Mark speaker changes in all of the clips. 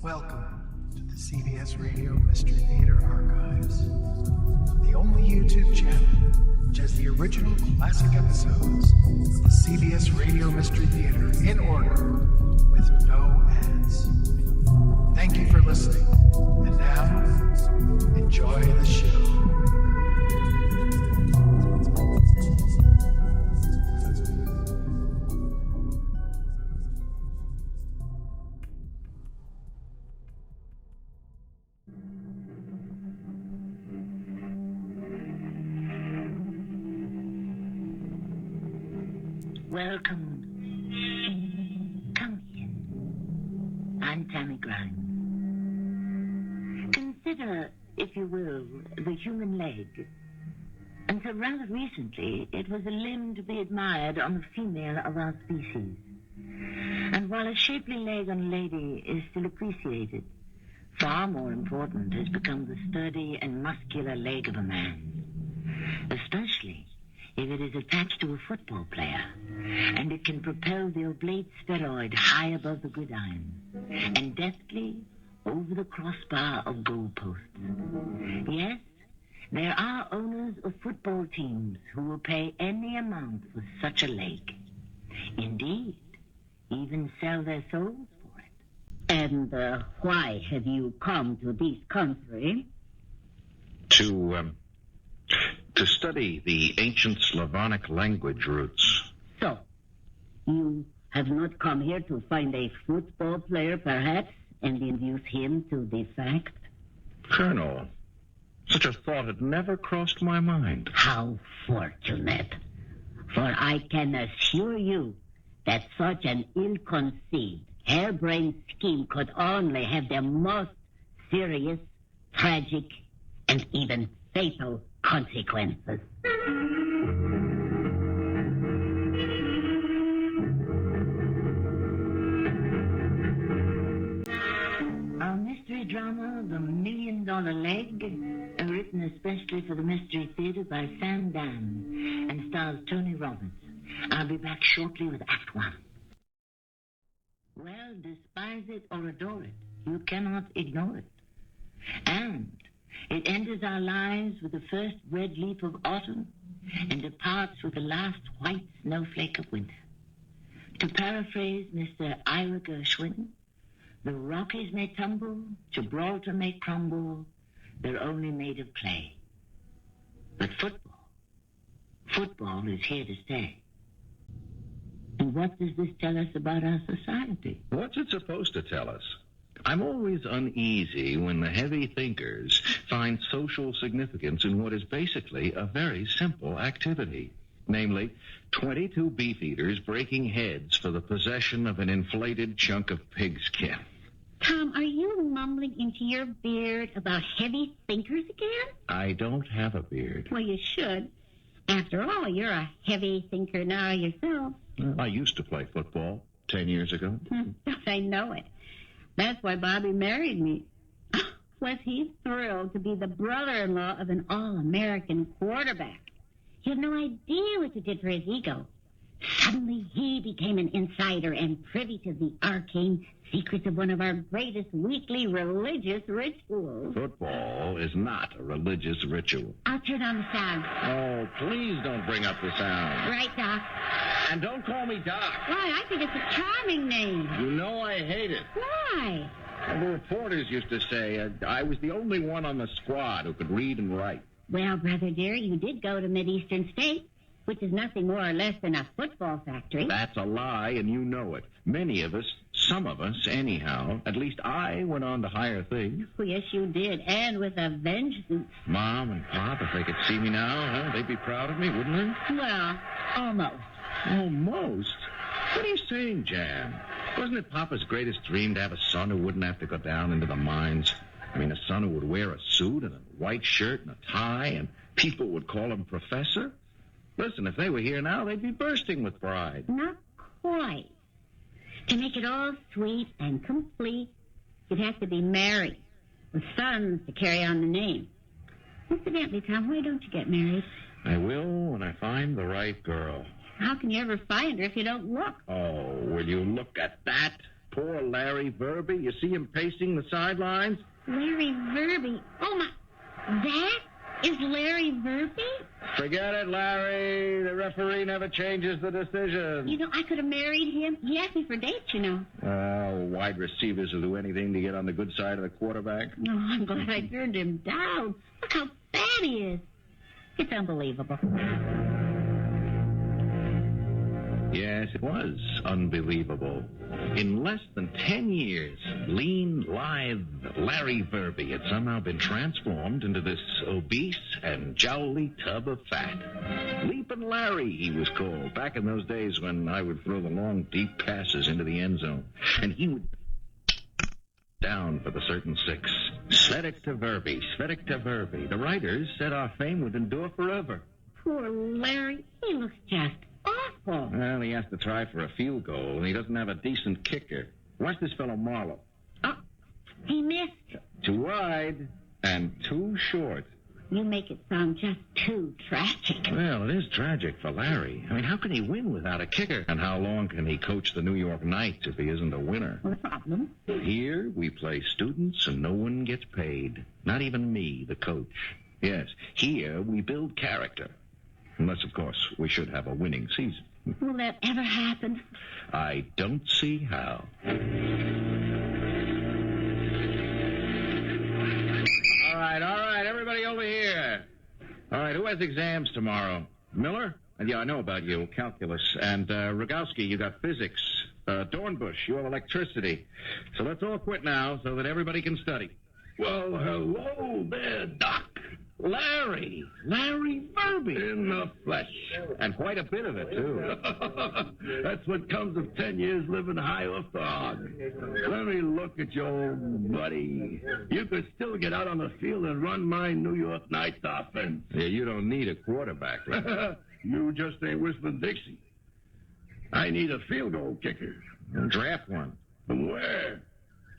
Speaker 1: Welcome to the CBS Radio Mystery Theater Archives, the only YouTube channel which has the original classic episodes of the CBS Radio Mystery Theater in order with no ads. Thank you for listening, and now, enjoy the show.
Speaker 2: Welcome. Come in. I'm Tammy Grimes. Consider, if you will, the human leg. Until rather recently, it was a limb to be admired on the female of our species. And while a shapely leg on a lady is still appreciated, far more important has become the sturdy and muscular leg of a man, especially if it is attached to a football player, and it can propel the oblate spheroid high above the gridiron and deftly over the crossbar of goalposts. Yes, there are owners of football teams who will pay any amount for such a leg. Indeed, even sell their souls for it.
Speaker 3: And why have you come to this country?
Speaker 4: To study the ancient Slavonic language roots.
Speaker 3: So, you have not come here to find a football player, perhaps, and induce him to defect?
Speaker 4: Colonel, such a thought had never crossed my mind.
Speaker 3: How fortunate. For I can assure you that such an ill-conceived, harebrained scheme could only have the most serious, tragic, and even fatal consequences.
Speaker 2: Our mystery drama, The $1 Million Leg, written especially for the Mystery Theater by Sam Dan and stars Tony Roberts. I'll be back shortly with Act One. Well, despise it or adore it, you cannot ignore it. And it enters our lives with the first red leaf of autumn and departs with the last white snowflake of winter. To paraphrase Mr. Ira Gershwin, the Rockies may tumble, Gibraltar may crumble, they're only made of clay. But football is here to stay. And what does this tell us about our society?
Speaker 4: What's it supposed to tell us? I'm always uneasy when the heavy thinkers find social significance in what is basically a very simple activity. Namely, 22 beefeaters breaking heads for the possession of an inflated chunk of pigskin.
Speaker 3: Tom, are you mumbling into your beard about heavy thinkers again?
Speaker 4: I don't have a beard.
Speaker 3: Well, you should. After all, you're a heavy thinker now yourself.
Speaker 4: I used to play football 10 years ago.
Speaker 3: I know it. That's why Bobby married me. Was he thrilled to be the brother-in-law of an all-American quarterback? You have no idea what it did for his ego. Suddenly he became an insider and privy to the arcane secrets of one of our greatest weekly religious rituals.
Speaker 4: Football is not a religious ritual.
Speaker 3: I'll turn on the sound.
Speaker 4: Oh, please don't bring up the sound.
Speaker 3: Right, Doc.
Speaker 4: And don't call me Doc.
Speaker 3: Why, I think it's a charming name.
Speaker 4: You know I hate it.
Speaker 3: Why?
Speaker 4: The reporters used to say I was the only one on the squad who could read and write.
Speaker 3: Well, brother dear, you did go to Mid-Eastern State, which is nothing more or less than a football factory.
Speaker 4: That's a lie, and you know it. Many of us, some of us anyhow, at least I went on to higher things.
Speaker 3: Oh, yes, you did, and with a vengeance.
Speaker 4: Mom and Pop, if they could see me now, they'd be proud of me, wouldn't they?
Speaker 3: Well, almost.
Speaker 4: Almost? What are you saying, Jan? Wasn't it Papa's greatest dream to have a son who wouldn't have to go down into the mines? I mean, a son who would wear a suit and a white shirt and a tie, and people would call him Professor? Listen, if they were here now, they'd be bursting with pride.
Speaker 3: Not quite. To make it all sweet and complete, you'd have to be married, with sons to carry on the name. Incidentally, Tom, why don't you get married?
Speaker 4: I will when I find the right girl.
Speaker 3: How can you ever find her if you don't look?
Speaker 4: Oh, will you look at that? Poor Larry Verby. You see him pacing the sidelines?
Speaker 3: Larry Verby. Oh, my. That is Larry Verby?
Speaker 4: Forget it, Larry. The referee never changes the decision.
Speaker 3: You know, I could have married him. He asked me for dates, you know.
Speaker 4: Wide receivers will do anything to get on the good side of the quarterback.
Speaker 3: Oh, I'm glad I turned him down. Look how bad he is. It's unbelievable.
Speaker 4: Yes, it was unbelievable. In less than 10 years, lean, lithe Larry Verby had somehow been transformed into this obese and jowly tub of fat. Leapin' Larry, he was called, back in those days when I would throw the long, deep passes into the end zone. And he would down for the certain six. Sept to Verby, Sept to Verby. The writers said our fame would endure forever.
Speaker 3: Poor Larry. He looks just awful.
Speaker 4: Well, he has to try for a field goal, and he doesn't have a decent kicker. Watch this fellow Marlowe.
Speaker 3: Oh, he missed.
Speaker 4: Too wide and too short.
Speaker 3: You make it sound just too tragic.
Speaker 4: Well, it is tragic for Larry. I mean, how can he win without a kicker? And how long can he coach the New York Knights if he isn't a winner?
Speaker 3: Well, the problem.
Speaker 4: Here, we play students and no one gets paid. Not even me, the coach. Yes, here we build character. Unless, of course, we should have a winning season.
Speaker 3: Will that ever happen?
Speaker 4: I don't see how. All right, everybody over here. All right, who has exams tomorrow? Miller? Yeah, I know about you, calculus. And Rogowski, you got physics. Dornbush, you have electricity. So let's all quit now so that everybody can study.
Speaker 5: Well, hello there, Doc.
Speaker 4: Larry Verby.
Speaker 5: In the flesh.
Speaker 4: And quite a bit of it, too.
Speaker 5: That's what comes of 10 years living high off the hog. Let me look at you, old buddy. You could still get out on the field and run my New York Knights offense.
Speaker 4: Yeah, you don't need a quarterback, right?
Speaker 5: You just ain't whistling Dixie. I need a field goal kicker.
Speaker 4: Draft one.
Speaker 5: From where?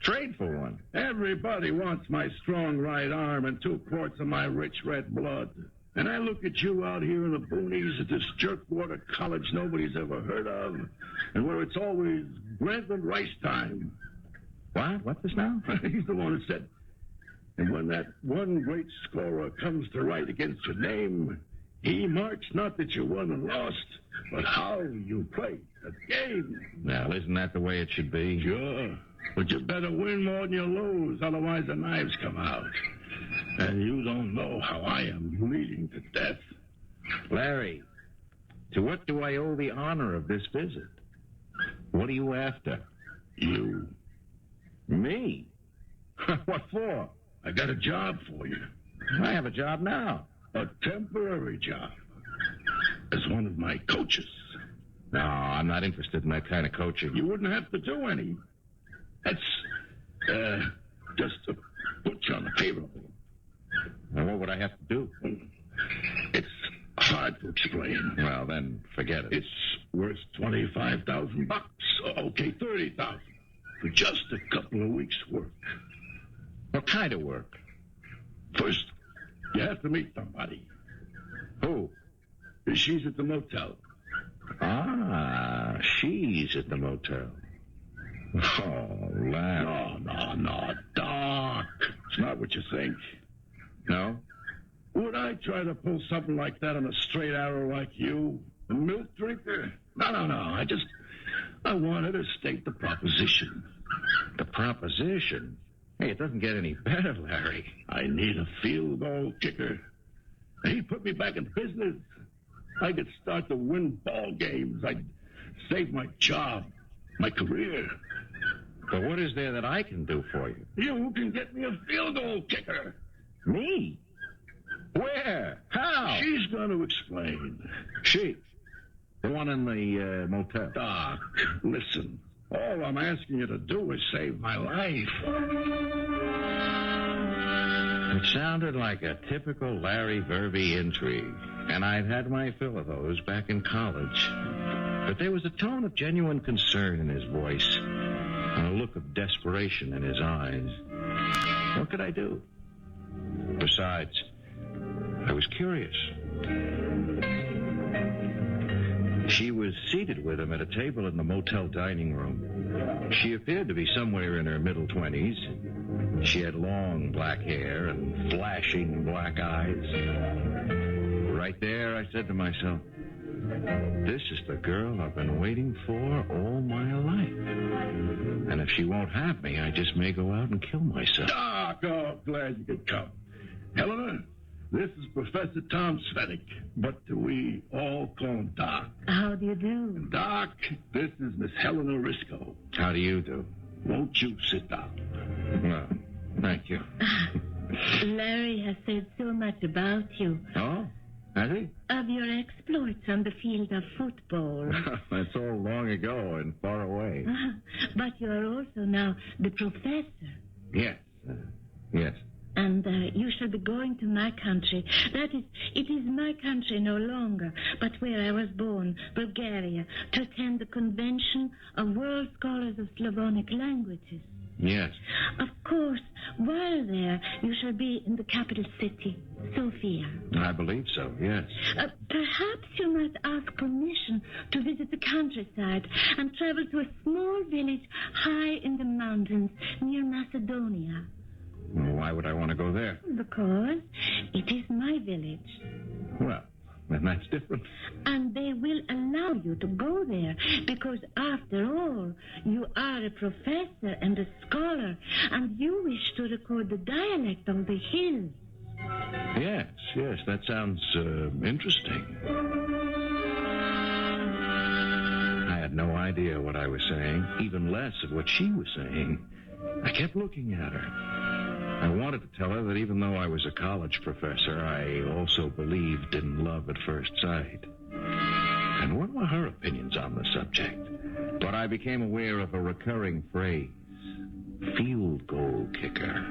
Speaker 4: Trade for one.
Speaker 5: Everybody wants my strong right arm and 2 quarts of my rich red blood. And I look at you out here in the boonies at this jerkwater college nobody's ever heard of, and where it's always bread and rice time.
Speaker 4: What? What's this now?
Speaker 5: He's the one who said, and when that one great scorer comes to write against your name, he marks not that you won and lost, but how you played the game.
Speaker 4: Well, isn't that the way it should be?
Speaker 5: Sure. But you better win more than you lose, otherwise the knives come out. And you don't know how I am bleeding to death.
Speaker 4: Larry, to what do I owe the honor of this visit? What are you after?
Speaker 5: You.
Speaker 4: Me? What for?
Speaker 5: I got a job for you.
Speaker 4: I have a job now.
Speaker 5: A temporary job. As one of my coaches.
Speaker 4: No, I'm not interested in that kind of coaching.
Speaker 5: You wouldn't have to do any. That's, just to put you on the payroll.
Speaker 4: Now, what would I have to do?
Speaker 5: It's hard to explain.
Speaker 4: Well, then, forget it.
Speaker 5: It's worth $25,000. Okay, $30,000 for just a couple of weeks' work.
Speaker 4: What kind of work?
Speaker 5: First, you have to meet somebody.
Speaker 4: Who?
Speaker 5: She's at the motel.
Speaker 4: Ah, she's at the motel. Oh, Larry.
Speaker 5: No, Doc. It's not what you think.
Speaker 4: No?
Speaker 5: Would I try to pull something like that on a straight arrow like you? A milk drinker? No. I wanted to state the proposition.
Speaker 4: The proposition? Hey, it doesn't get any better, Larry.
Speaker 5: I need a field goal kicker. He put me back in business. I could start to win ball games. I'd save my job, my career.
Speaker 4: But what is there that I can do for you?
Speaker 5: You can get me a field goal kicker.
Speaker 4: Me? Where? How?
Speaker 5: She's going to explain.
Speaker 4: She? The one in the motel?
Speaker 5: Doc, listen. All I'm asking you to do is save my life.
Speaker 4: It sounded like a typical Larry Verby intrigue, and I'd had my fill of those back in college. But there was a tone of genuine concern in his voice, and a look of desperation in his eyes. What could I do? Besides, I was curious. She was seated with him at a table in the motel dining room. She appeared to be somewhere in her middle 20s. She had long black hair and flashing black eyes. Right there, I said to myself, this is the girl I've been waiting for all my life. And if she won't have me, I just may go out and kill myself.
Speaker 5: Doc, oh, glad you could come. Helena, this is Professor Tom Svetic, but we all call him Doc.
Speaker 2: How do you do?
Speaker 5: Doc, this is Miss Helena Risco.
Speaker 4: How do you do?
Speaker 5: Won't you sit down?
Speaker 4: Well, thank you.
Speaker 2: Larry has said so much about you.
Speaker 4: Oh? Has he?
Speaker 2: Of your exploits on the field of football.
Speaker 4: That's all long ago and far away.
Speaker 2: But you are also now the professor.
Speaker 4: Yes. Yes.
Speaker 2: And you shall be going to my country. That is, it is my country no longer, but where I was born, Bulgaria, to attend the convention of world scholars of Slavonic languages.
Speaker 4: Yes.
Speaker 2: Of course, while there, you shall be in the capital city, Sofia.
Speaker 4: I believe so, yes.
Speaker 2: Perhaps you might ask permission to visit the countryside and travel to a small village high in the mountains near Macedonia.
Speaker 4: Why would I want to go there?
Speaker 2: Because it is my village.
Speaker 4: Well, then that's different.
Speaker 2: And they will allow you to go there because, after all, you are a professor and a scholar, and you wish to record the dialect of the hills.
Speaker 4: Yes, that sounds interesting. I had no idea what I was saying, even less of what she was saying. I kept looking at her. I wanted to tell her that even though I was a college professor, I also believed in love at first sight. And what were her opinions on the subject? But I became aware of a recurring phrase, field goal kicker.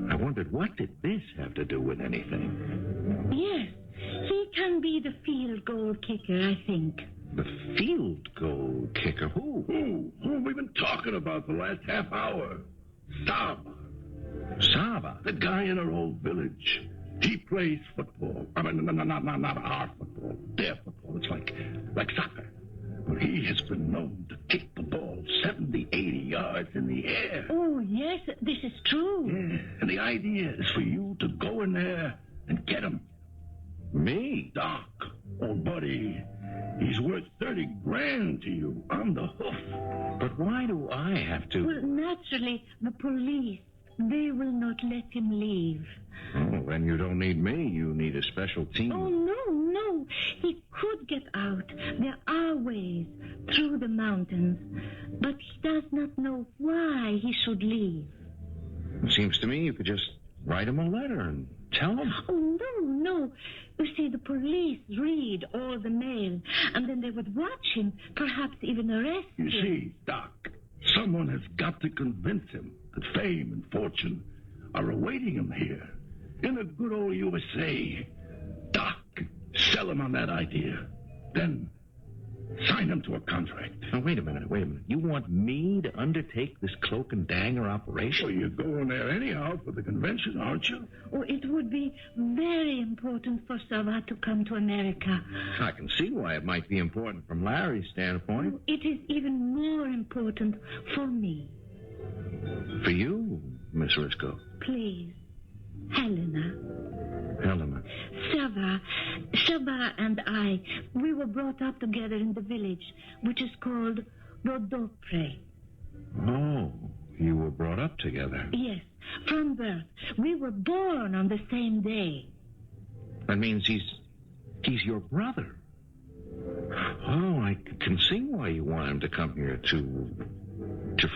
Speaker 4: I wondered, what did this have to do with anything?
Speaker 2: Yes, he can be the field goal kicker, I think.
Speaker 4: The field goal kicker? Who?
Speaker 5: Who we've been talking about the last half hour?
Speaker 4: Saba?
Speaker 5: The guy in our old village. He plays football. I mean, not our football. Their football. It's like soccer. But he has been known to kick the ball 70, 80 yards in the air.
Speaker 2: Oh, yes, this is true.
Speaker 5: Yeah, and the idea is for you to go in there and get him.
Speaker 4: Me?
Speaker 5: Doc, old buddy, he's worth 30 grand to you on the hoof.
Speaker 4: But why do I have to?
Speaker 2: Well, naturally, the police, they will not let him leave.
Speaker 4: Oh, then you don't need me. You need a special team.
Speaker 2: Oh, no. He could get out. There are ways through the mountains. But he does not know why he should leave.
Speaker 4: It seems to me you could just write him a letter and tell him.
Speaker 2: Oh, no. You see, the police read all the mail, and then they would watch him, perhaps even arrest him.
Speaker 5: You see, Doc, someone has got to convince him that fame and fortune are awaiting him here in the good old USA. Doc, sell him on that idea. Then sign him to a contract.
Speaker 4: Now, wait a minute. You want me to undertake this cloak and dagger operation?
Speaker 5: Well, you're going there anyhow for the convention, aren't you?
Speaker 2: Oh, it would be very important for Sava to come to America.
Speaker 4: I can see why it might be important from Larry's standpoint.
Speaker 2: It is even more important for me.
Speaker 4: For you, Miss Risco.
Speaker 2: Please, Helena. Sava and I, we were brought up together in the village, which is called Rodopre.
Speaker 4: Oh, you were brought up together.
Speaker 2: Yes, from birth. We were born on the same day.
Speaker 4: That means he's your brother. Oh, I can see why you want him to come here to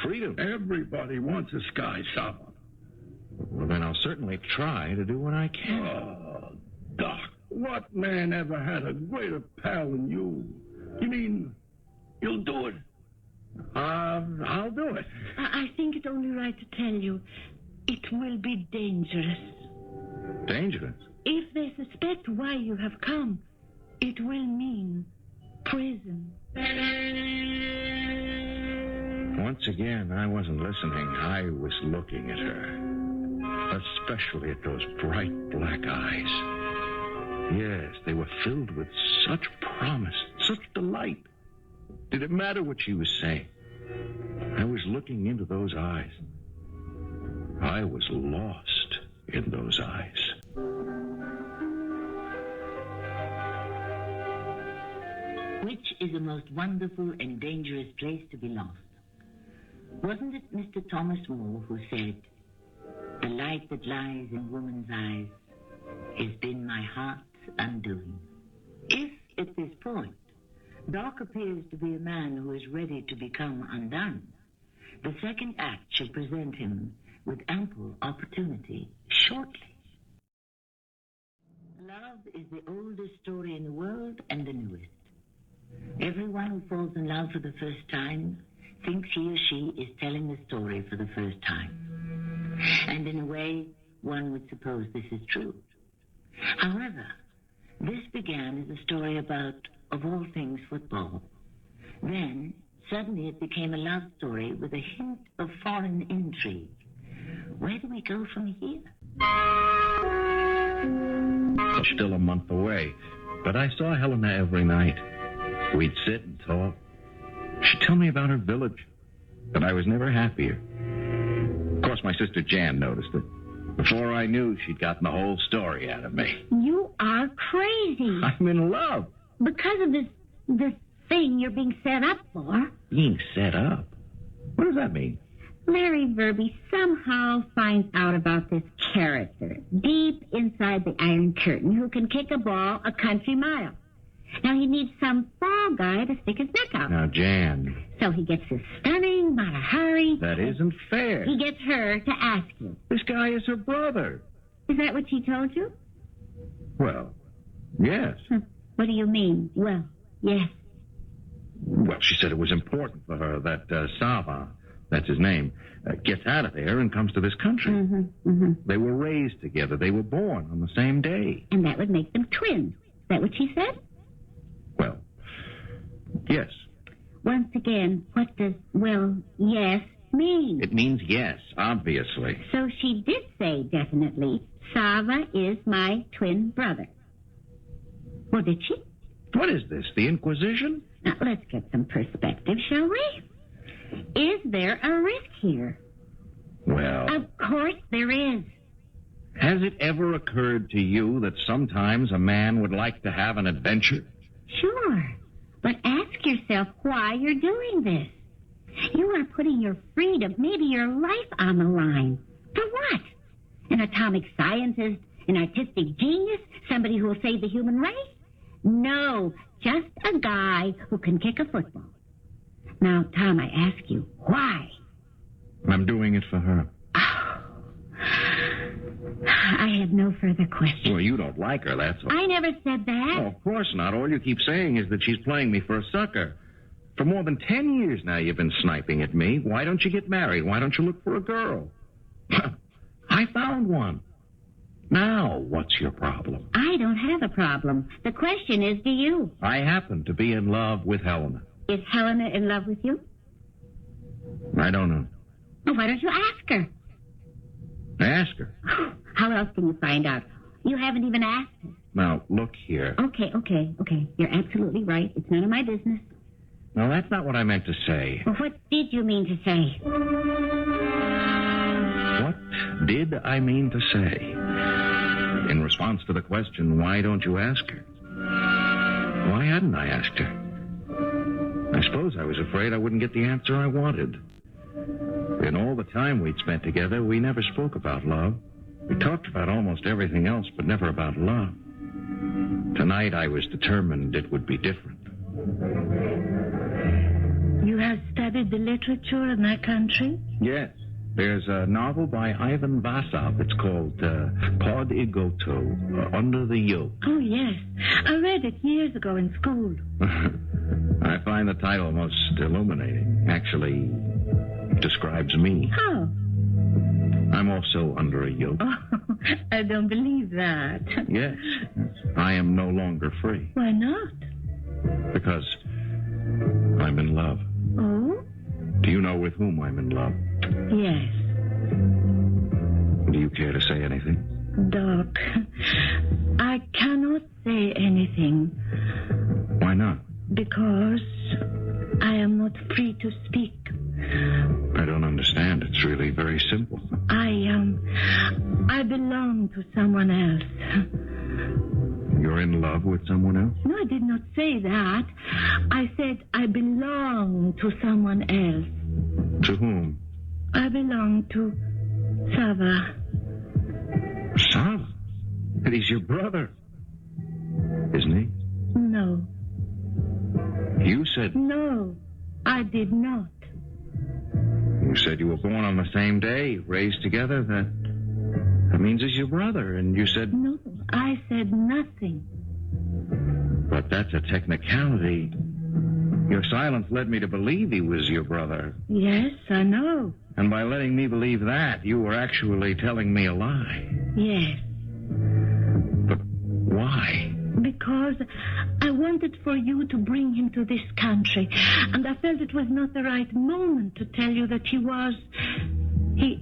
Speaker 4: freedom.
Speaker 5: Everybody wants this guy, Sava.
Speaker 4: Well, then I'll certainly try to do what I can.
Speaker 5: Oh, Doc, what man ever had a greater pal than you? You mean you'll do it?
Speaker 4: I'll do it.
Speaker 2: I think it's only right to tell you, it will be dangerous.
Speaker 4: Dangerous?
Speaker 2: If they suspect why you have come, it will mean prison.
Speaker 4: Once again, I wasn't listening. I was looking at her, especially at those bright black eyes. Yes, they were filled with such promise, such delight. Did it matter what she was saying? I was looking into those eyes. I was lost in those eyes.
Speaker 2: Which is the most wonderful and dangerous place to be lost? Wasn't it Mr. Thomas More who said, "The light that lies in woman's eyes has been my heart's undoing"? If, at this point, Doc appears to be a man who is ready to become undone, the second act should present him with ample opportunity shortly. Love is the oldest story in the world and the newest. Everyone who falls in love for the first time thinks he or she is telling the story for the first time. And in a way, one would suppose this is true. However, this began as a story about, of all things, football. Then, suddenly it became a love story with a hint of foreign intrigue. Where do we go from here?
Speaker 4: It's still a month away, but I saw Helena every night. We'd sit and talk. She'd tell me about her village, but I was never happier. Of course, my sister Jan noticed it. Before I knew, she'd gotten the whole story out of me.
Speaker 3: You are crazy.
Speaker 4: I'm in love.
Speaker 3: Because of this thing you're being set up for.
Speaker 4: Being set up? What does that mean?
Speaker 3: Larry Verby somehow finds out about this character deep inside the Iron Curtain who can kick a ball a country mile. Now he needs some fall guy to stick his neck out.
Speaker 4: Now, Jan.
Speaker 3: So he gets this stunning Mata Hari.
Speaker 4: That isn't fair.
Speaker 3: He gets her to ask you.
Speaker 4: This guy is her brother.
Speaker 3: Is that what she told you?
Speaker 4: Well, yes.
Speaker 3: What do you mean? Well, yes.
Speaker 4: Well, she said it was important for her that Sava, that's his name, gets out of there and comes to this country. They were raised together. They were born on the same day.
Speaker 3: And that would make them twins. Is that what she said?
Speaker 4: Well, yes.
Speaker 3: Once again, what does, well, yes mean?
Speaker 4: It means yes, obviously.
Speaker 3: So she did say definitely, Sava is my twin brother. Well, did she?
Speaker 4: What is this, the Inquisition?
Speaker 3: Now, let's get some perspective, shall we? Is there a risk here?
Speaker 4: Well...
Speaker 3: Of course there is.
Speaker 4: Has it ever occurred to you that sometimes a man would like to have an adventure?
Speaker 3: Sure. But ask yourself why you're doing this. You are putting your freedom, maybe your life on the line. For what? An atomic scientist? An artistic genius? Somebody who will save the human race? No, just a guy who can kick a football. Now, Tom, I ask you, why?
Speaker 4: I'm doing it for her.
Speaker 3: I have no further questions.
Speaker 4: Well, you don't like her, that's all.
Speaker 3: I never said that.
Speaker 4: Oh, of course not. All you keep saying is that she's playing me for a sucker. For more than 10 years now you've been sniping at me. Why don't you get married? Why don't you look for a girl? I found one. Now, what's your problem?
Speaker 3: I don't have a problem. The question is, do you?
Speaker 4: I happen to be in love with Helena.
Speaker 3: Is Helena in love with you?
Speaker 4: I don't know.
Speaker 3: Well, why don't you ask her?
Speaker 4: Ask her.
Speaker 3: How else can you find out? You haven't even asked her.
Speaker 4: Now, look here.
Speaker 3: Okay. You're absolutely right. It's none of my business.
Speaker 4: No, that's not what I meant to say.
Speaker 3: Well, what did you mean to say?
Speaker 4: What did I mean to say? In response to the question, why don't you ask her? Why hadn't I asked her? I suppose I was afraid I wouldn't get the answer I wanted. In all the time we'd spent together, we never spoke about love. We talked about almost everything else, but never about love. Tonight I was determined it would be different.
Speaker 2: You have studied the literature in that country?
Speaker 4: Yes. There's a novel by Ivan Vasov. It's called Pod Igoto, Under the Yoke.
Speaker 2: Oh, yes. I read it years ago in school.
Speaker 4: I find the title most illuminating. Actually, it describes me.
Speaker 2: How?
Speaker 4: I'm also under a yoke.
Speaker 2: Oh, I don't believe that.
Speaker 4: Yes. I am no longer free.
Speaker 2: Why not?
Speaker 4: Because I'm in love.
Speaker 2: Oh?
Speaker 4: Do you know with whom I'm in love?
Speaker 2: Yes.
Speaker 4: Do you care to say anything?
Speaker 2: Doc, I cannot say anything.
Speaker 4: Why not?
Speaker 2: Because I am not free to speak.
Speaker 4: I don't understand. It's really very simple.
Speaker 2: I belong to someone else.
Speaker 4: You're in love with someone else?
Speaker 2: No, I did not say that. I said I belong to someone else.
Speaker 4: To whom?
Speaker 2: I belong to Sava.
Speaker 4: Sava? And he's your brother, isn't he?
Speaker 2: No.
Speaker 4: You said...
Speaker 2: No, I did not.
Speaker 4: You said you were born on the same day, raised together. That means he's your brother. And you said...
Speaker 2: No, I said nothing.
Speaker 4: But that's a technicality. Your silence led me to believe he was your brother.
Speaker 2: Yes, I know.
Speaker 4: And by letting me believe that, you were actually telling me a lie.
Speaker 2: Yes.
Speaker 4: But why?
Speaker 2: Because I wanted for you to bring him to this country, and I felt it was not the right moment to tell you that he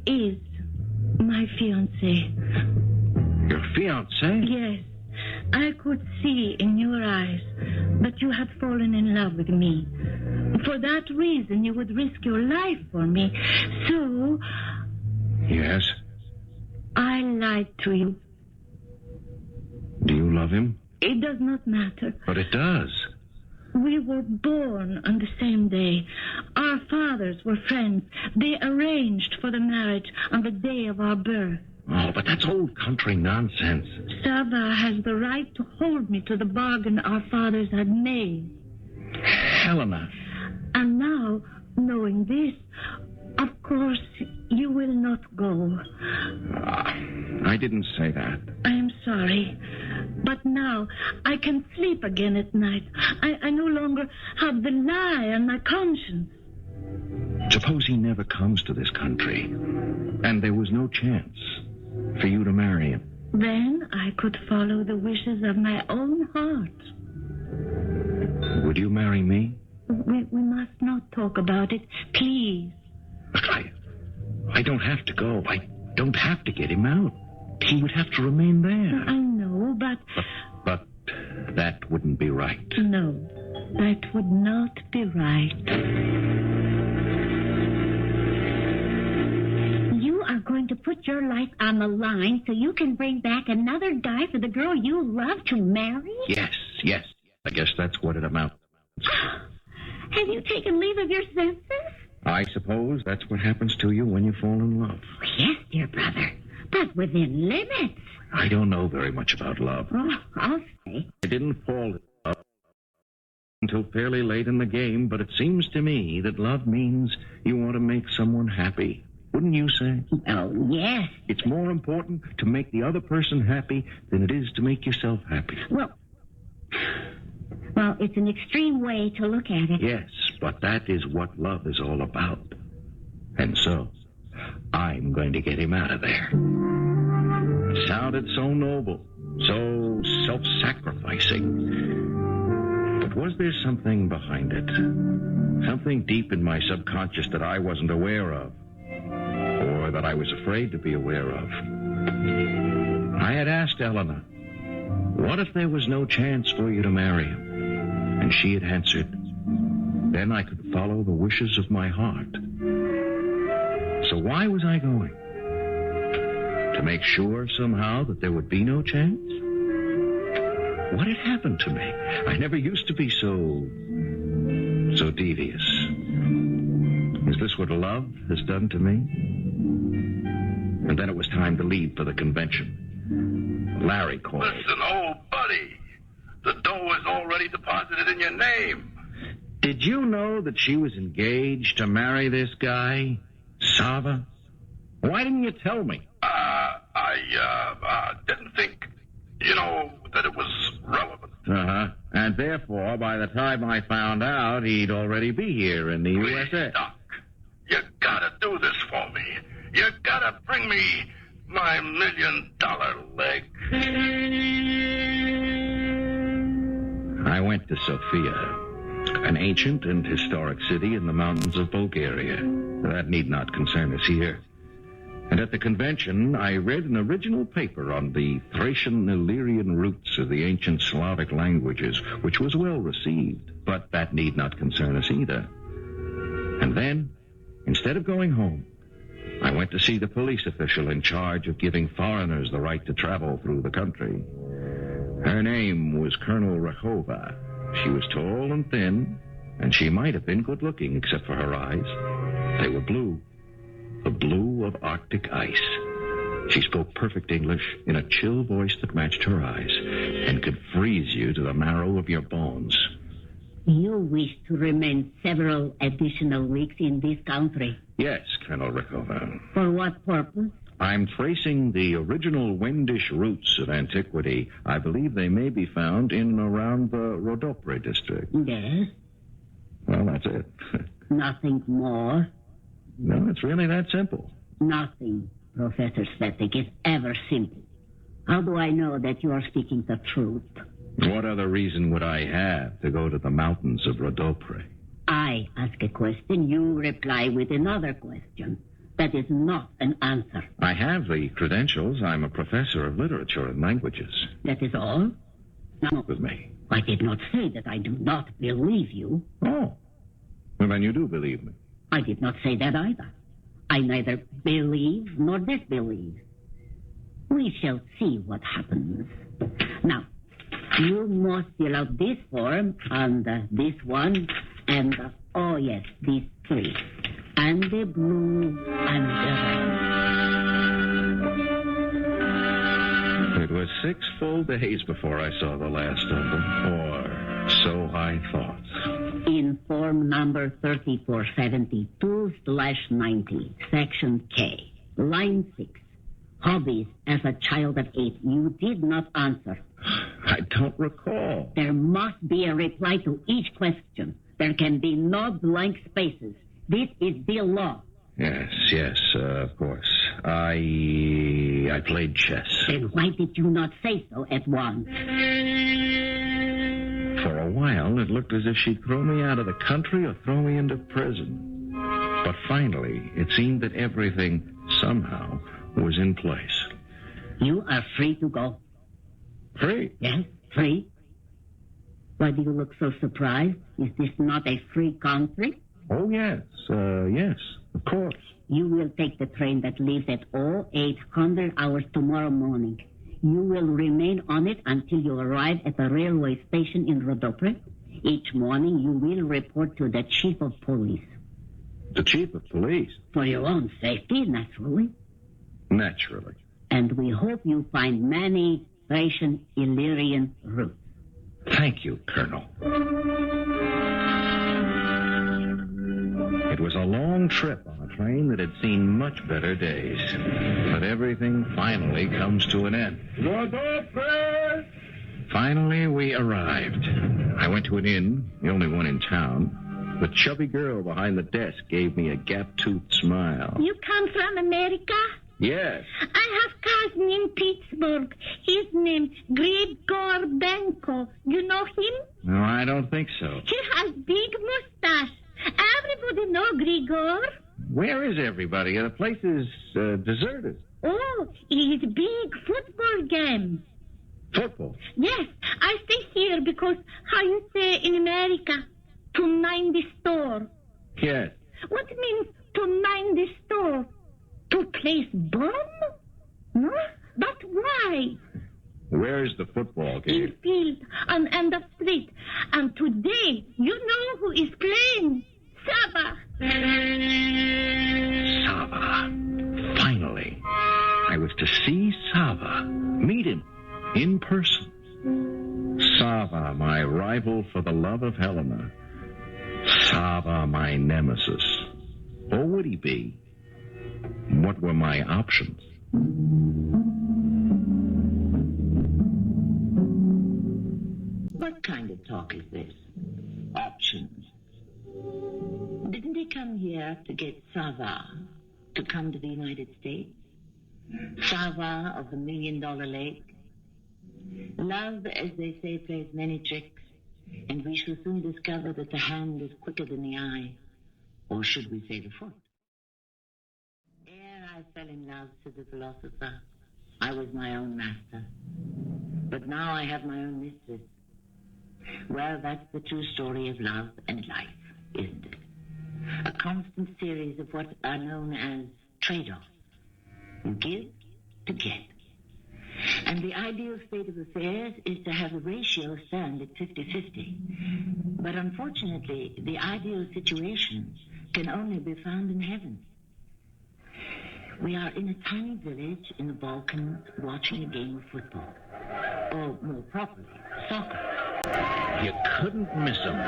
Speaker 2: is my fiancé.
Speaker 4: Your fiancé?
Speaker 2: Yes. I could see in your eyes that you had fallen in love with me. For that reason, you would risk your life for me. So...
Speaker 4: Yes?
Speaker 2: I lied to you.
Speaker 4: Do you love him?
Speaker 2: It does not matter.
Speaker 4: But it does.
Speaker 2: We were born on the same day. Our fathers were friends. They arranged for the marriage on the day of our birth.
Speaker 4: Oh, but that's old country nonsense.
Speaker 2: Sava has the right to hold me to the bargain our fathers had made.
Speaker 4: Helena.
Speaker 2: And now, knowing this, of course, you will not go.
Speaker 4: I didn't say that.
Speaker 2: I am sorry. But now I can sleep again at night. I no longer have the lie on my conscience.
Speaker 4: Suppose he never comes to this country, and there was no chance for you to marry him.
Speaker 2: Then I could follow the wishes of my own heart.
Speaker 4: Would you marry me?
Speaker 2: We must not talk about it, please.
Speaker 4: Look, I don't have to go. I don't have to get him out. He would have to remain there.
Speaker 2: I know, but...
Speaker 4: But that wouldn't be right.
Speaker 2: No, that would not be right.
Speaker 3: You are going to put your life on the line so you can bring back another guy for the girl you love to marry?
Speaker 4: Yes. I guess that's what it amounts to.
Speaker 3: Have you taken leave of your senses?
Speaker 4: I suppose that's what happens to you when you fall in love.
Speaker 3: Yes, dear brother, but within limits.
Speaker 4: I don't know very much about love.
Speaker 3: Oh, I'll say.
Speaker 4: I didn't fall in love until fairly late in the game, but it seems to me that love means you want to make someone happy. Wouldn't you say?
Speaker 3: Oh, yes.
Speaker 4: It's more important to make the other person happy than it is to make yourself happy.
Speaker 3: Well, it's an extreme way to look at it.
Speaker 4: Yes, but that is what love is all about. And so, I'm going to get him out of there. It sounded so noble, so self-sacrificing. But was there something behind it? Something deep in my subconscious that I wasn't aware of? Or that I was afraid to be aware of? I had asked Eleanor, what if there was no chance for you to marry him? And she had answered, then I could follow the wishes of my heart. So why was I going? To make sure somehow that there would be no chance? What had happened to me? I never used to be so devious. Is this what love has done to me? And then it was time to leave for the convention. Larry called.
Speaker 5: Listen, old buddy. The dough is already deposited in your name.
Speaker 4: Did you know that she was engaged to marry this guy, Sava? Why didn't you tell me?
Speaker 5: I didn't think, that it was relevant.
Speaker 4: Uh-huh. And therefore, by the time I found out, he'd already be here in the USA.
Speaker 5: Doc, you gotta do this for me. You gotta bring me my $1 million leg.
Speaker 4: I went to Sofia, an ancient and historic city in the mountains of Bulgaria. That need not concern us here. And at the convention, I read an original paper on the Thracian-Illyrian roots of the ancient Slavic languages, which was well received, but that need not concern us either. And then, instead of going home, I went to see the police official in charge of giving foreigners the right to travel through the country. Her name was Colonel Rehova. She was tall and thin, and she might have been good-looking except for her eyes. They were blue. The blue of Arctic ice. She spoke perfect English in a chill voice that matched her eyes and could freeze you to the marrow of your bones.
Speaker 3: You wish to remain several additional weeks in this country.
Speaker 4: Yes, Colonel Rehova.
Speaker 3: For what purpose?
Speaker 4: I'm tracing the original Wendish roots of antiquity. I believe they may be found in and around the Rodopre district.
Speaker 3: Yes.
Speaker 4: Well, that's it.
Speaker 3: Nothing more.
Speaker 4: No, it's really that simple.
Speaker 3: Nothing, Professor Svetic, is ever simple. How do I know that you are speaking the truth?
Speaker 4: What other reason would I have to go to the mountains of Rodopre?
Speaker 3: I ask a question, you reply with another question. That is not an answer.
Speaker 4: I have the credentials. I'm a professor of literature and languages.
Speaker 3: That is all? No,
Speaker 4: With me.
Speaker 3: I did not say that I do not believe you.
Speaker 4: Oh. Well, then you do believe me.
Speaker 3: I did not say that either. I neither believe nor disbelieve. We shall see what happens. Now, you must fill out this form, and this one, and, oh yes, these three. And the blue, and the red.
Speaker 4: It was 6 full days before I saw the last of them, or so I thought.
Speaker 3: In form number 3472/90, section K, line 6. Hobbies as a child of 8. You did not answer.
Speaker 4: I don't recall.
Speaker 3: There must be a reply to each question. There can be no blank spaces. This is the law.
Speaker 4: Yes, of course. I played chess.
Speaker 3: Then why did you not say so at once?
Speaker 4: For a while, it looked as if she'd throw me out of the country or throw me into prison. But finally, it seemed that everything, somehow, was in place.
Speaker 3: You are free to go.
Speaker 4: Free?
Speaker 3: Yes, free. Why do you look so surprised? Is this not a free country?
Speaker 4: Oh, yes, of course.
Speaker 3: You will take the train that leaves at 0800 hours tomorrow morning. You will remain on it until you arrive at the railway station in Rodopre. Each morning you will report to the chief of police.
Speaker 4: The chief of police?
Speaker 3: For your own safety, naturally.
Speaker 4: Naturally.
Speaker 3: And we hope you find many Thracian Illyrian roots.
Speaker 4: Thank you, Colonel. It was a long trip on a train that had seen much better days. But everything finally comes to an end.
Speaker 5: Rodopre!
Speaker 4: Finally, we arrived. I went to an inn, the only one in town. The chubby girl behind the desk gave me a gap-toothed smile.
Speaker 6: You come from America?
Speaker 4: Yes.
Speaker 6: I have cousin in Pittsburgh. His name Grigor Benko. You know him?
Speaker 4: No, I don't think so.
Speaker 6: He has big mustache. Everybody know Grigor.
Speaker 4: Where is everybody? The place is deserted.
Speaker 6: Oh, it's big football game.
Speaker 4: Football?
Speaker 6: Yes, I stay here because how you say in America, to mind the store.
Speaker 4: Yes.
Speaker 6: What means to mind the store? To place bomb? No? But why?
Speaker 4: Where's the football game?
Speaker 6: In field and the street. And today, you know who is playing? Saba.
Speaker 4: Saba. Finally. I was to see Saba. Meet him. In person. Saba, my rival for the love of Helena. Saba, my nemesis. Or would he be? What were my options?
Speaker 2: What kind of talk is this? Options. Didn't he come here to get Sava to come to the United States? Sava of the $1 Million Lake? Love, as they say, plays many tricks, and we shall soon discover that the hand is quicker than the eye, or should we say the foot? Ere I fell in love, said the philosopher. I was my own master. But now I have my own mistress. Well, that's the true story of love and life, isn't it? A constant series of what are known as trade-offs. You give to get. And the ideal state of affairs is to have the ratio stand at 50-50. But unfortunately, the ideal situation can only be found in heaven. We are in a tiny village in the Balkans watching a game of football. Or more properly, soccer.
Speaker 4: You couldn't miss him.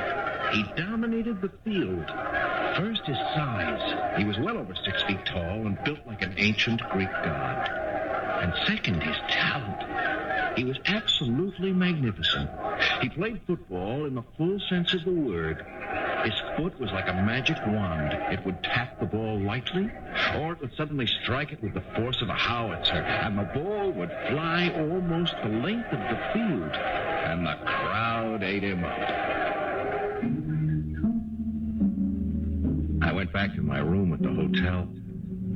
Speaker 4: He dominated the field. First, his size. He was well over 6 feet tall and built like an ancient Greek god. And second, his talent. He was absolutely magnificent. He played football in the full sense of the word. His foot was like a magic wand. It would tap the ball lightly, or it would suddenly strike it with the force of a howitzer, and the ball would fly almost the length of the field, and the crowd ate him up. I went back to my room at the hotel.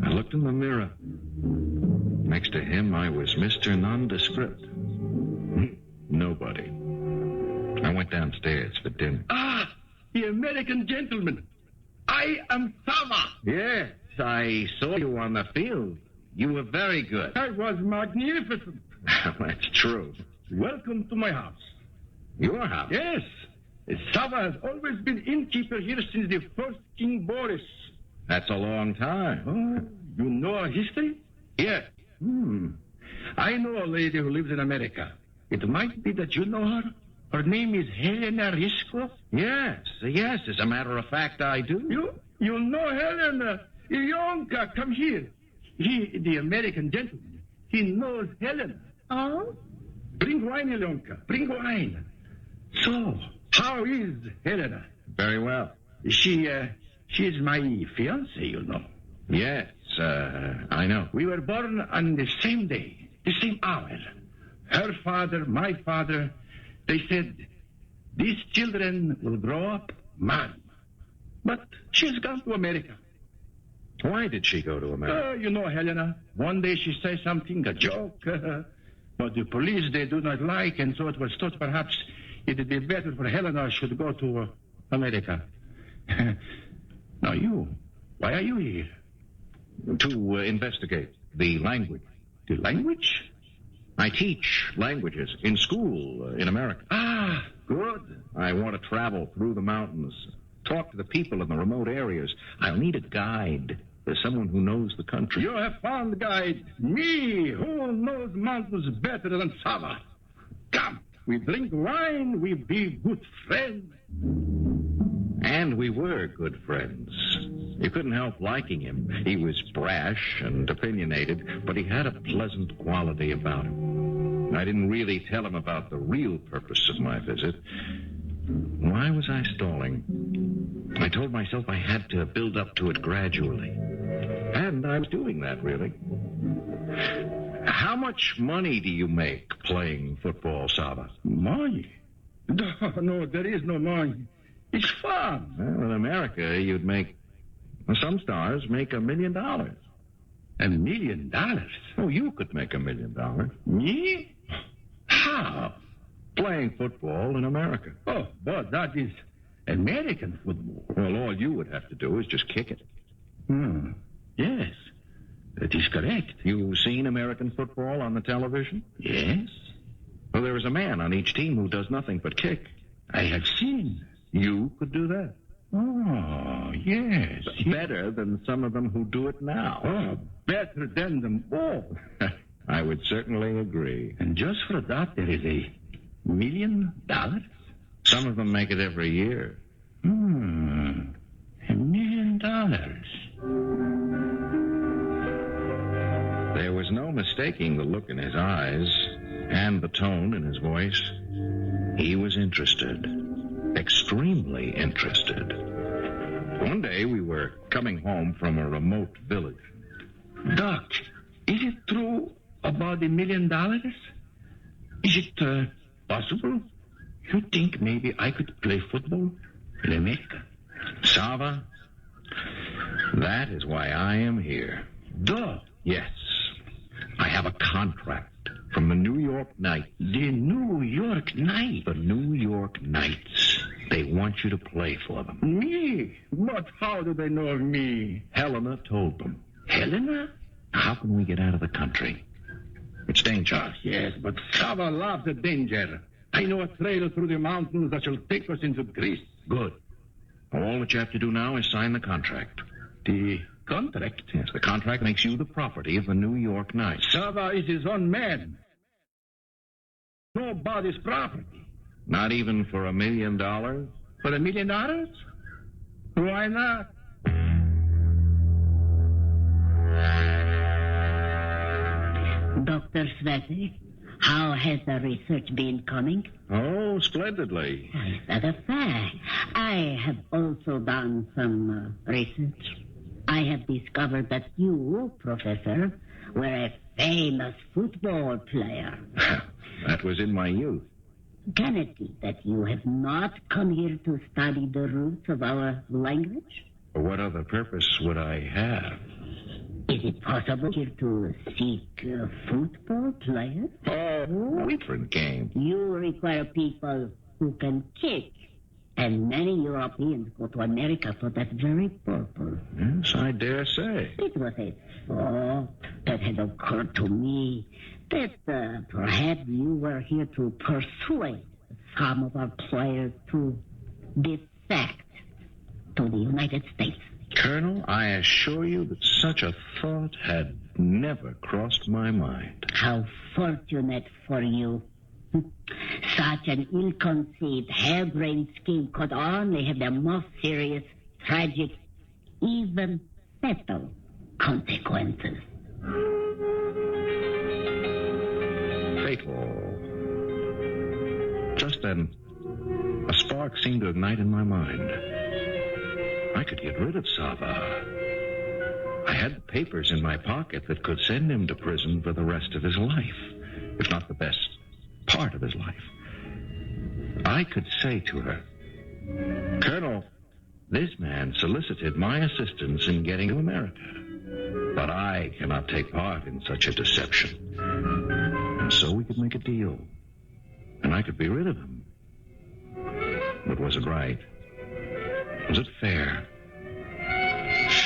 Speaker 4: I looked in the mirror. Next to him, I was Mr. Nondescript. Nobody. I went downstairs for dinner.
Speaker 5: Ah, the American gentleman. I am Sava.
Speaker 4: Yes, I saw you on the field. You were very good.
Speaker 5: I was magnificent.
Speaker 4: That's true.
Speaker 5: Welcome to my house.
Speaker 4: Your house?
Speaker 5: Yes. Sava has always been innkeeper here since the first King Boris.
Speaker 4: That's a long time.
Speaker 5: Oh, you know our history?
Speaker 4: Yes.
Speaker 5: I know a lady who lives in America. It might be that you know her. Her name is Helena Risco.
Speaker 4: Yes, as a matter of fact, I do.
Speaker 5: You know Helena. Ilonka, come here. He, the American gentleman, he knows Helena.
Speaker 6: Oh?
Speaker 5: Bring wine, Ilonka. Bring wine. So, how is Helena?
Speaker 4: Very well.
Speaker 5: She is my fiancée, you know.
Speaker 4: Yes, I know.
Speaker 5: We were born on the same day, the same hour. Her father, my father, they said, these children will grow up man. But she's gone to America.
Speaker 4: Why did she go to America?
Speaker 5: You know, Helena, one day she says something, a joke, but the police, they do not like, and so it was thought perhaps it would be better for Helena should go to America. Now why are you here?
Speaker 4: To investigate the language.
Speaker 5: The language?
Speaker 4: I teach languages in school in America.
Speaker 5: Ah, good.
Speaker 4: I want to travel through the mountains, talk to the people in the remote areas. I'll need a guide. There's someone who knows the country.
Speaker 5: You have found guide. Me, who knows mountains better than Sava. Come, we drink wine, we be good friends.
Speaker 4: And we were good friends. You couldn't help liking him. He was brash and opinionated, but he had a pleasant quality about him. I didn't really tell him about the real purpose of my visit. Why was I stalling? I told myself I had to build up to it gradually. And I was doing that, really. How much money do you make playing football, Sava?
Speaker 5: Money? No, there is no money. It's fun.
Speaker 4: Well, in America, you'd make... Some stars make $1 million.
Speaker 5: $1 million?
Speaker 4: Oh, you could make $1 million.
Speaker 5: Me? How?
Speaker 4: Playing football in America.
Speaker 5: Oh, but that is American football.
Speaker 4: Well, all you would have to do is just kick it.
Speaker 5: Yes, that is correct.
Speaker 4: You've seen American football on the television?
Speaker 5: Yes.
Speaker 4: Well, there is a man on each team who does nothing but kick.
Speaker 5: I have seen.
Speaker 4: You could do that.
Speaker 5: Oh, yes.
Speaker 4: Better than some of them who do it now.
Speaker 5: Oh, better than them all.
Speaker 4: I would certainly agree.
Speaker 5: And just for that, there is $1 million?
Speaker 4: Some of them make it every year.
Speaker 5: $1 million.
Speaker 4: There was no mistaking the look in his eyes and the tone in his voice. He was interested. Extremely interested. One day we were coming home from a remote village.
Speaker 5: Doc, is it true about $1 million? Is it possible? You think maybe I could play football in America?
Speaker 4: Sava, that is why I am here.
Speaker 5: Duh.
Speaker 4: Yes. I have a contract from the New York Knights.
Speaker 5: The New York Knight.
Speaker 4: The New York Knights. They want you to play for them.
Speaker 5: Me? But how do they know of me?
Speaker 4: Helena told them.
Speaker 5: Helena?
Speaker 4: How can we get out of the country? It's dangerous.
Speaker 5: Yes, but Sava loves the danger. I know a trail through the mountains that shall take us into Greece.
Speaker 4: Good. All that you have to do now is sign the contract.
Speaker 5: The contract?
Speaker 4: Yes, the contract makes you the property of the New York Knights.
Speaker 5: Sava is his own man. Nobody's property.
Speaker 4: Not even for $1 million?
Speaker 5: For $1 million? Why not?
Speaker 2: Dr. Sveti, how has the research been coming?
Speaker 4: Oh, splendidly.
Speaker 2: Is that a fact? I have also done some research. I have discovered that you, Professor, were a famous football player.
Speaker 4: That was in my youth.
Speaker 2: Can it be that you have not come here to study the roots of our language?
Speaker 4: For what other purpose would I have?
Speaker 2: Is it possible here to seek football players?
Speaker 4: Oh, different game.
Speaker 2: You require people who can kick. And many Europeans go to America for that very purpose.
Speaker 4: Yes, I dare say.
Speaker 2: It was a thought that had occurred to me that perhaps you were here to persuade some of our players to defect to the United States.
Speaker 4: Colonel, I assure you that such a thought had never crossed my mind.
Speaker 2: How fortunate for you. Such an ill-conceived, harebrained scheme could only have the most serious, tragic, even fatal consequences.
Speaker 4: Teitel. Just then, a spark seemed to ignite in my mind. I could get rid of Sava. I had the papers in my pocket that could send him to prison for the rest of his life, if not the best part of his life. I could say to her, Colonel, this man solicited my assistance in getting to America, but I cannot take part in such a deception. And so we could make a deal, and I could be rid of him. But was it right? Was it fair?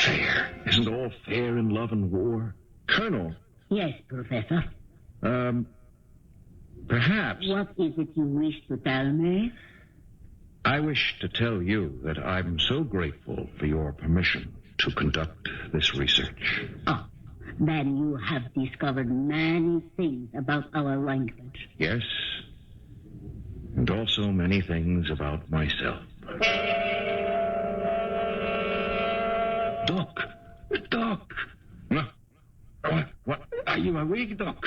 Speaker 4: Fair? Isn't all fair in love and war? Colonel?
Speaker 2: Yes, Professor.
Speaker 4: Perhaps.
Speaker 2: What is it you wish to tell me?
Speaker 4: I wish to tell you that I'm so grateful for your permission to conduct this research.
Speaker 2: Oh, then you have discovered many things about our language.
Speaker 4: Yes, and also many things about myself.
Speaker 5: Doc! No. What? Are you awake, Doc?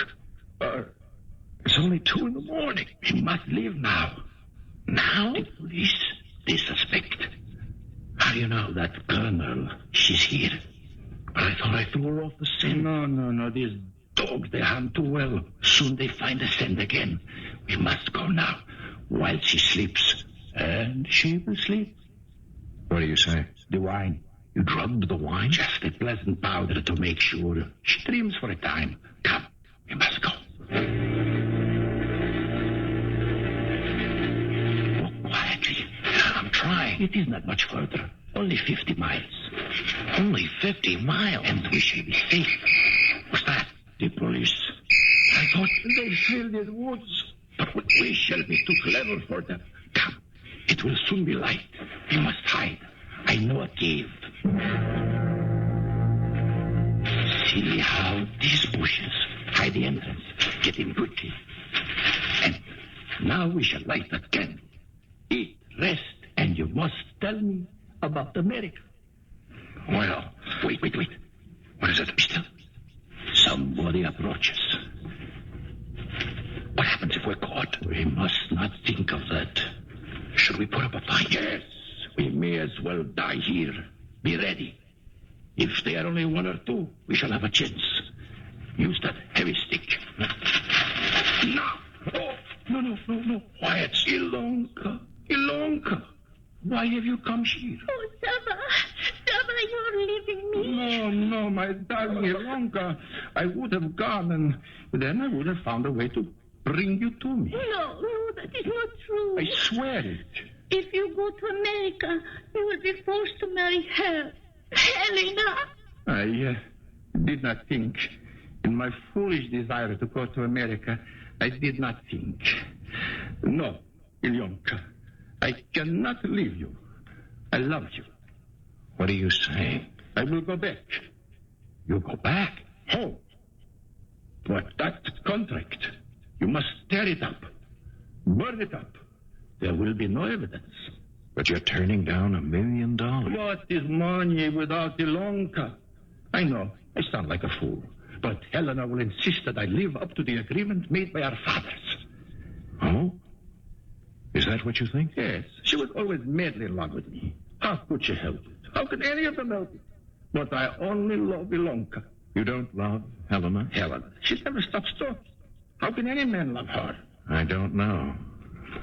Speaker 4: It's only 2 in the morning.
Speaker 5: We must leave now.
Speaker 4: Now?
Speaker 5: The police, they suspect.
Speaker 4: How do you know?
Speaker 5: That colonel, she's here.
Speaker 4: But I thought I threw her off the scent.
Speaker 5: No. These dogs, they hunt too well. Soon they find the scent again. We must go now, while she sleeps. And she will sleep.
Speaker 4: What do you say?
Speaker 5: The wine. You drugged the wine? Just a pleasant powder to make sure. She dreams for a time. Come, we must go. Walk quietly.
Speaker 4: I'm trying.
Speaker 5: It is not much further. Only 50 miles.
Speaker 4: Only 50 miles?
Speaker 5: And we shall be safe.
Speaker 4: What's that?
Speaker 5: The police.
Speaker 4: I thought
Speaker 5: They fill these woods. But we shall be too clever for them. Come. It will soon be light. We must hide. I know a cave. See how these bushes hide the entrance. Get in quickly. And now we shall light that candle. Eat, rest, and you must tell me about America.
Speaker 4: Well,
Speaker 5: Wait.
Speaker 4: what is it?
Speaker 5: Still. Somebody approaches.
Speaker 4: What happens if we're caught?
Speaker 5: We must not think of that.
Speaker 4: Should we put up a fight?
Speaker 5: Yes, we may as well die here. Be ready. If they are only 1 or 2, we shall have a chance. Use that heavy stick. No. Oh, no. Quiet. Ilonka. Why have you come here?
Speaker 6: Oh, Saba, you're leaving me.
Speaker 5: No, my darling Ilonka, I would have gone, and then I would have found a way to bring you to me.
Speaker 6: No, that is not true.
Speaker 5: I swear it.
Speaker 6: If you go to America, you will be forced to marry her. Helena!
Speaker 5: I did not think. In my foolish desire to go to America, I did not think. No, Ilonka, I cannot leave you. I love you.
Speaker 4: What are you saying?
Speaker 5: I will go back.
Speaker 4: You'll go back?
Speaker 5: Home. But that contract, you must tear it up. Burn it up. There will be no evidence.
Speaker 4: But you're turning down $1 million.
Speaker 5: What is money without Ilonka? I know, I sound like a fool. But Helena will insist that I live up to the agreement made by our fathers.
Speaker 4: Oh? Is that what you think?
Speaker 5: Yes, she was always madly in love with me. How could she help it? How could any of them help it? But I only love Ilonka.
Speaker 4: You don't love Helena?
Speaker 5: Helena, she never stops talking. How can any man love her?
Speaker 4: I don't know.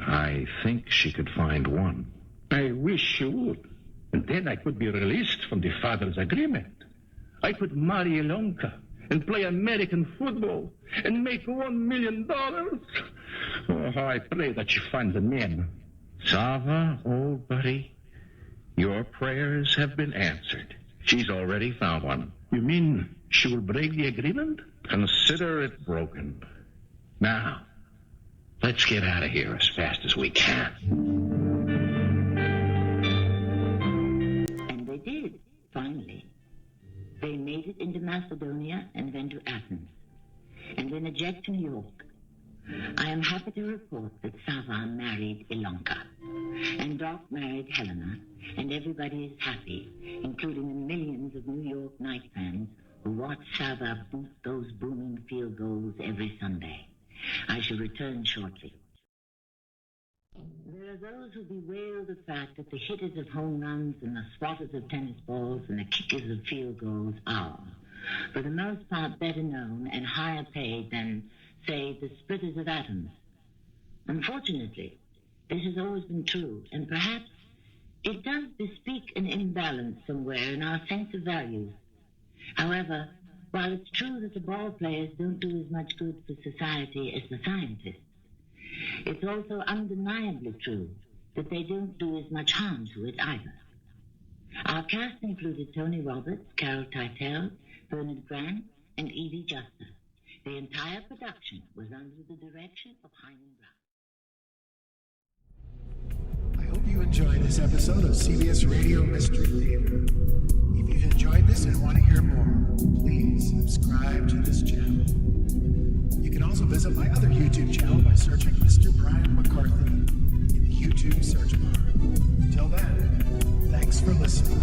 Speaker 4: I think she could find one.
Speaker 5: I wish she would. And then I could be released from the father's agreement. I could marry Ilonka and play American football and make $1 million. Oh, how I pray that she finds a man.
Speaker 4: Sava, old buddy, your prayers have been answered. She's already found one.
Speaker 5: You mean she will break the agreement?
Speaker 4: Consider it broken. Now, let's get out of here as fast as we can.
Speaker 2: And they did, finally. They made it into Macedonia and then to Athens, and then a jet to New York. I am happy to report that Sava married Ilonka, and Doc married Helena, and everybody is happy, including the millions of New York night fans who watch Sava boot those booming field goals every Sunday. I shall return shortly. There are those who bewail the fact that the hitters of home runs and the swatters of tennis balls and the kickers of field goals are, for the most part, better known and higher paid than, say, the splitters of atoms. Unfortunately, this has always been true, and perhaps it does bespeak an imbalance somewhere in our sense of values. However, while it's true that the ball players don't do as much good for society as the scientists, it's also undeniably true that they don't do as much harm to it either. Our cast included Tony Roberts, Carol Teitel, Bernard Grant, and Evie Juster. The entire production was under the direction of Hyman Brown.
Speaker 1: I hope you enjoyed this episode of CBS Radio Mystery Theater. If you've enjoyed this and want to hear more, please subscribe to this channel. You can also visit my other YouTube channel by searching Mr. Brian McCarthy in the YouTube search bar. Till then, thanks for listening.